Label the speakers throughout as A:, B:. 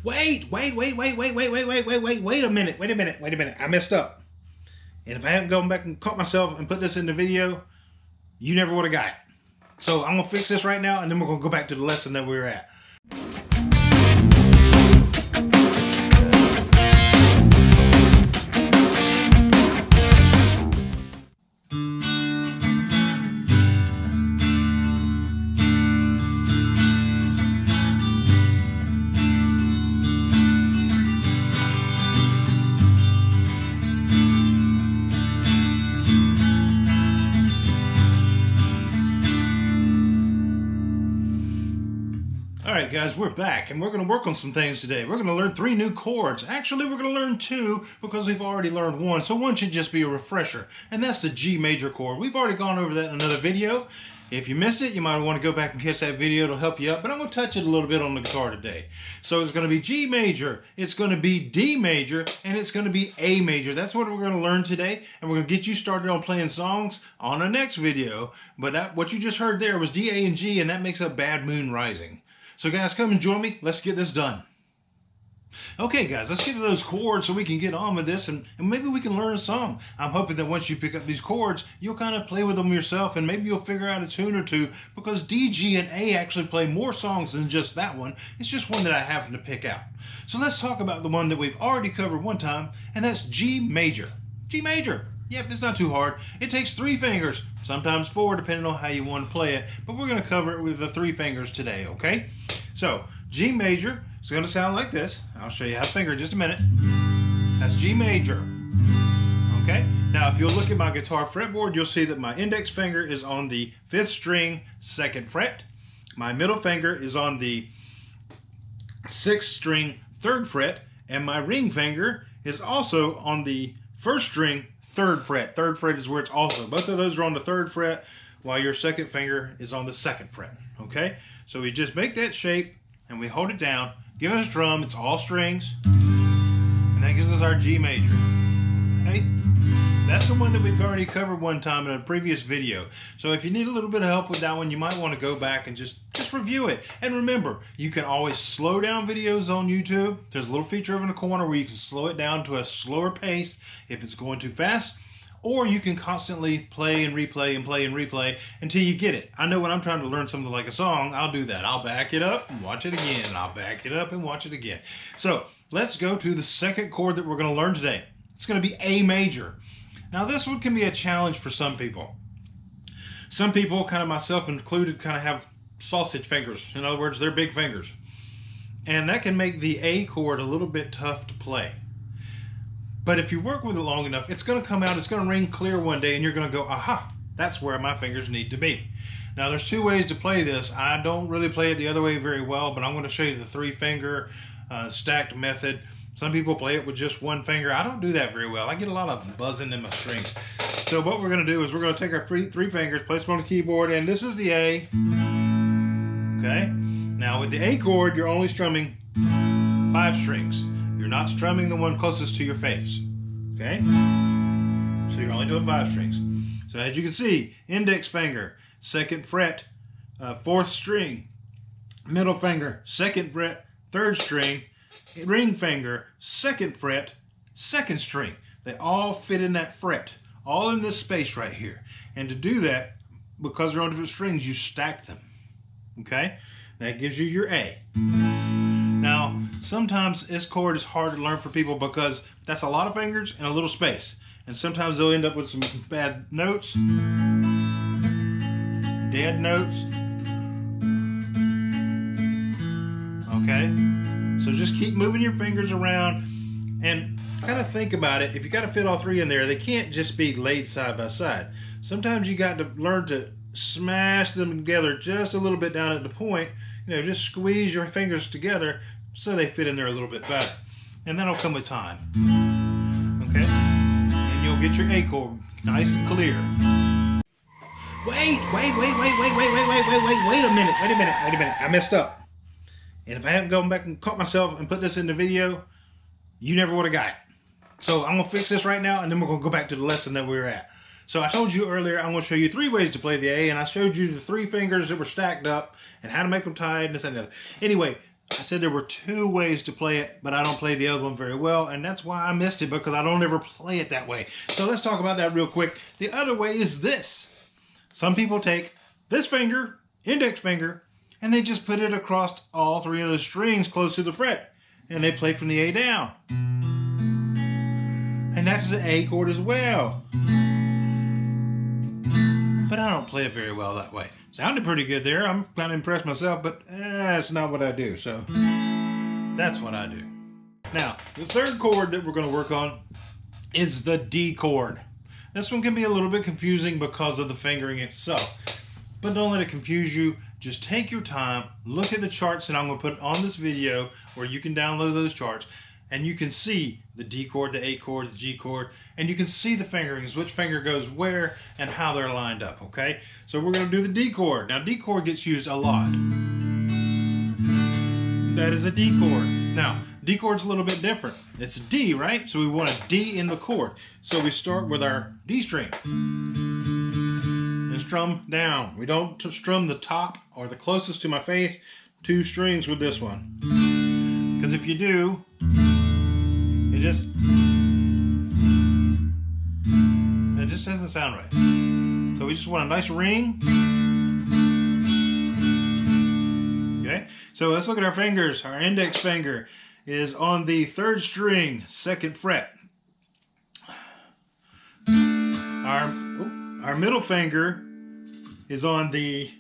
A: Wait a minute. I messed up. And if I hadn't gone back and caught myself and put this in the video, you never would have got it. So I'm gonna fix this right now, and then we're gonna go back to the lesson that we were at. Alright guys, we're back and we're going to work on some things today. We're going to learn 3 new chords. Actually, we're going to learn 2 because we've already learned 1. So 1 should just be a refresher. And that's the G major chord. We've already gone over that in another video. If you missed it, you might want to go back and catch that video. It'll help you up. But I'm going to touch it a little bit on the guitar today. So it's going to be G major, it's going to be D major, and it's going to be A major. That's what we're going to learn today. And we're going to get you started on playing songs on the next video. But what you just heard there was D, A, and G, and that makes up Bad Moon Rising. So guys, come and join me. Let's get this done. Okay guys, let's get to those chords so we can get on with this and maybe we can learn a song. I'm hoping that once you pick up these chords, you'll kind of play with them yourself and maybe you'll figure out a tune or two because D, G, and A actually play more songs than just that one. It's just one that I happen to pick out. So let's talk about the one that we've already covered one time, and that's G major. G major. Yep, it's not too hard. It takes 3 fingers, sometimes 4 depending on how you want to play it, but we're going to cover it with the 3 fingers today, okay? So, G major is going to sound like this. I'll show you how to finger in just a minute. That's G major, okay? Now, if you'll look at my guitar fretboard, you'll see that my index finger is on the 5th string, 2nd fret. My middle finger is on the 6th string, 3rd fret, and my ring finger is also on the 1st string, 3rd fret. 3rd fret is where it's also. Both of those are on the 3rd fret, while your 2nd finger is on the 2nd fret. Okay? So we just make that shape and we hold it down, give it a strum, it's all strings, and that gives us our G major. Okay? That's the one that we've already covered one time in a previous video. So if you need a little bit of help with that one, you might want to go back and just review it. And remember, you can always slow down videos on YouTube. There's a little feature over in the corner where you can slow it down to a slower pace if it's going too fast. Or you can constantly play and replay and play and replay until you get it. I know when I'm trying to learn something like a song, I'll do that. I'll back it up and watch it again. And I'll back it up and watch it again. So let's go to the second chord that we're going to learn today. It's going to be A major. Now this one can be a challenge for some people. Some people, kind of myself included, kind of have sausage fingers. In other words, they're big fingers. And that can make the A chord a little bit tough to play. But if you work with it long enough, it's going to come out, it's going to ring clear one day, and you're going to go, aha, that's where my fingers need to be. Now there's 2 ways to play this. I don't really play it the other way very well, but I'm going to show you the 3-finger stacked method. Some people play it with just 1 finger. I don't do that very well. I get a lot of buzzing in my strings. So what we're going to do is we're going to take our 3 fingers, place them on the keyboard, and this is the A. Okay? Now with the A chord, you're only strumming 5 strings. You're not strumming the one closest to your face. Okay? So you're only doing 5 strings. So as you can see, index finger, 2nd fret, 4th string, middle finger, 2nd fret, 3rd string, ring finger, 2nd fret, 2nd string. They all fit in that fret, all in this space right here. And to do that, because they're on different strings, you stack them. Okay? That gives you your A. Now, sometimes this chord is hard to learn for people because that's a lot of fingers and a little space. And sometimes they'll end up with some bad notes, dead notes. Okay? So just keep moving your fingers around and kind of think about it. If you got to fit all 3 in there, they can't just be laid side by side. Sometimes you got to learn to smash them together just a little bit down at the point. You know, just squeeze your fingers together so they fit in there a little bit better. And that'll come with time. Okay? And you'll get your A chord nice and clear. Wait a minute. I messed up. And if I hadn't gone back and caught myself and put this in the video, you never would have got it. So I'm going to fix this right now, and then we're going to go back to the lesson that we were at. So I told you earlier I'm going to show you 3 ways to play the A, and I showed you the 3 fingers that were stacked up and how to make them tied and this and that. Anyway, I said there were 2 ways to play it, but I don't play the other one very well, and that's why I missed it, because I don't ever play it that way. So let's talk about that real quick. The other way is this. Some people take this finger, index finger, and they just put it across all 3 of the strings close to the fret, and they play from the A down. And that's the A chord as well. But I don't play it very well that way. Sounded pretty good there. I'm kind of impressed myself, but that's not what I do. So that's what I do. Now, the third chord that we're going to work on is the D chord. This one can be a little bit confusing because of the fingering itself. But don't let it confuse you. Just take your time, look at the charts that I'm going to put on this video where you can download those charts, and you can see the D chord, the A chord, the G chord, and you can see the fingerings, which finger goes where and how they're lined up, okay? So we're going to do the D chord. Now, D chord gets used a lot. That is a D chord. Now, D chord's a little bit different. It's a D, right? So we want a D in the chord. So we start with our D string and strum down. We don't strum the top or the closest to my face 2 strings with this one. Because if you do, it just doesn't sound right. So we just want a nice ring. Okay, so let's look at our fingers. Our index finger is on the 3rd string, 2nd fret. Our middle finger is on the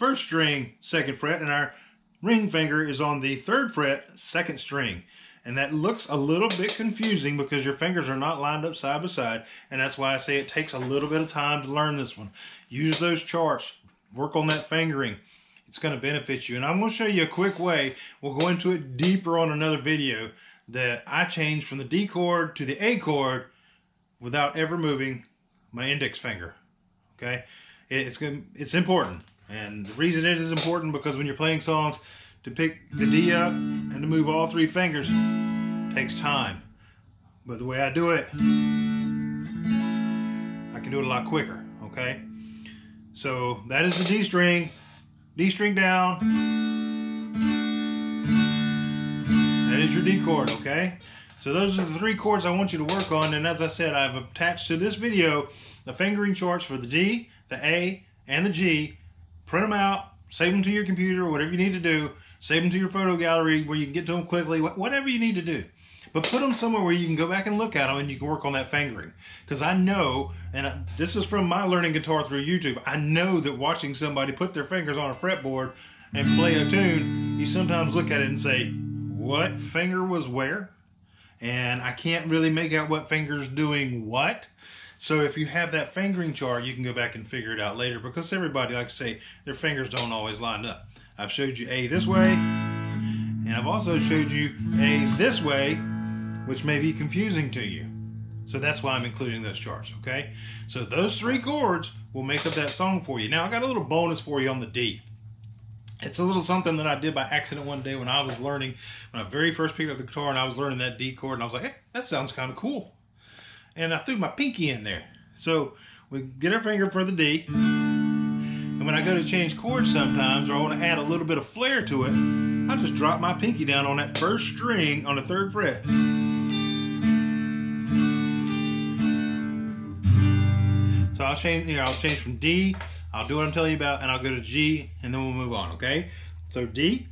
A: 1st string, 2nd fret, and our ring finger is on the 3rd fret, 2nd string. And that looks a little bit confusing because your fingers are not lined up side by side, and that's why I say it takes a little bit of time to learn this one. Use those charts, work on that fingering. It's going to benefit you. And I'm going to show you a quick way. We'll go into it deeper on another video that I changed from the D chord to the A chord without ever moving my index finger. Okay? It's important. And the reason it is important because when you're playing songs, to pick the D up and to move all 3 fingers takes time. But the way I do it, I can do it a lot quicker, okay? So that is the D string down. That is your D chord, okay? So those are the 3 chords I want you to work on, and as I said, I've attached to this video the fingering charts for the D, the A, and the G. Print them out, save them to your computer, whatever you need to do. Save them to your photo gallery where you can get to them quickly, whatever you need to do. But put them somewhere where you can go back and look at them and you can work on that fingering. Because I know, and this is from my learning guitar through YouTube, I know that watching somebody put their fingers on a fretboard and play a tune, you sometimes look at it and say, what finger was where? And I can't really make out what finger's doing what. So if you have that fingering chart, you can go back and figure it out later, because everybody, like I say, their fingers don't always line up. I've showed you A this way, and I've also showed you A this way, which may be confusing to you. So that's why I'm including those charts, okay? So those 3 chords will make up that song for you. Now, I got a little bonus for you on the D. It's a little something that I did by accident one day when I was learning, when I very first picked up the guitar and I was learning that D chord, and I was like, hey, that sounds kind of cool. And I threw my pinky in there. So we get our finger for the D. And when I go to change chords sometimes, or I want to add a little bit of flair to it, I just drop my pinky down on that 1st string on the 3rd fret. So I'll change from D, I'll do what I'm telling you about, and I'll go to G, and then we'll move on, okay? So D.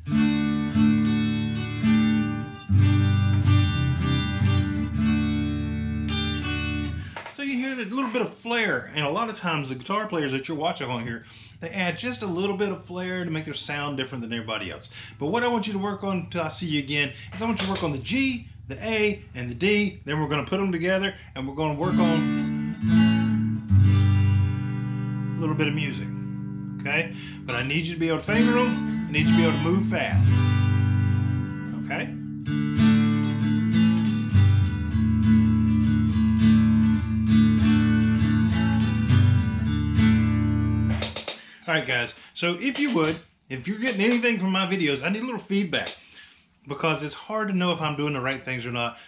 A: A little bit of flair, and a lot of times the guitar players that you're watching on here, they add just a little bit of flair to make their sound different than everybody else. But what I want you to work on until I see you again is I want you to work on the G, the A, and the D. Then we're going to put them together and we're going to work on a little bit of music, okay? But I need you to be able to finger them. I need you to be able to move fast, okay? Alright guys, so if you would, if you're getting anything from my videos, I need a little feedback, because it's hard to know if I'm doing the right things or not.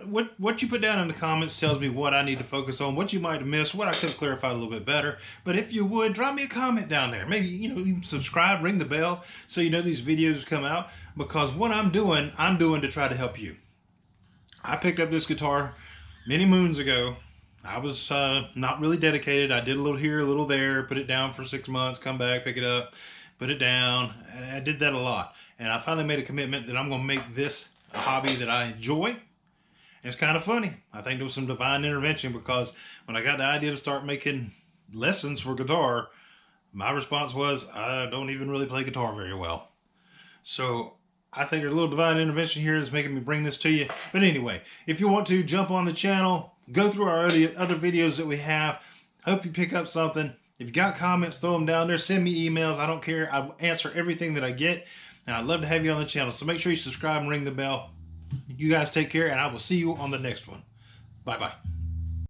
A: What you put down in the comments tells me what I need to focus on, what you might have missed, what I could have clarified a little bit better. But if you would, drop me a comment down there. Maybe, you can subscribe, ring the bell, so you know these videos come out. because what I'm doing to try to help you. I picked up this guitar many moons ago. I was not really dedicated. I did a little here, a little there, put it down for 6 months, come back, pick it up, put it down. I did that a lot. And I finally made a commitment that I'm going to make this a hobby that I enjoy. And it's kind of funny. I think there was some divine intervention, because when I got the idea to start making lessons for guitar, my response was, I don't even really play guitar very well. So I think there's a little divine intervention here that's making me bring this to you. But anyway, if you want to jump on the channel, go through our other videos that we have. Hope you pick up something. If you got comments, throw them down there. Send me emails. I don't care. I answer everything that I get. And I'd love to have you on the channel. So make sure you subscribe and ring the bell. You guys take care, and I will see you on the next one. Bye-bye.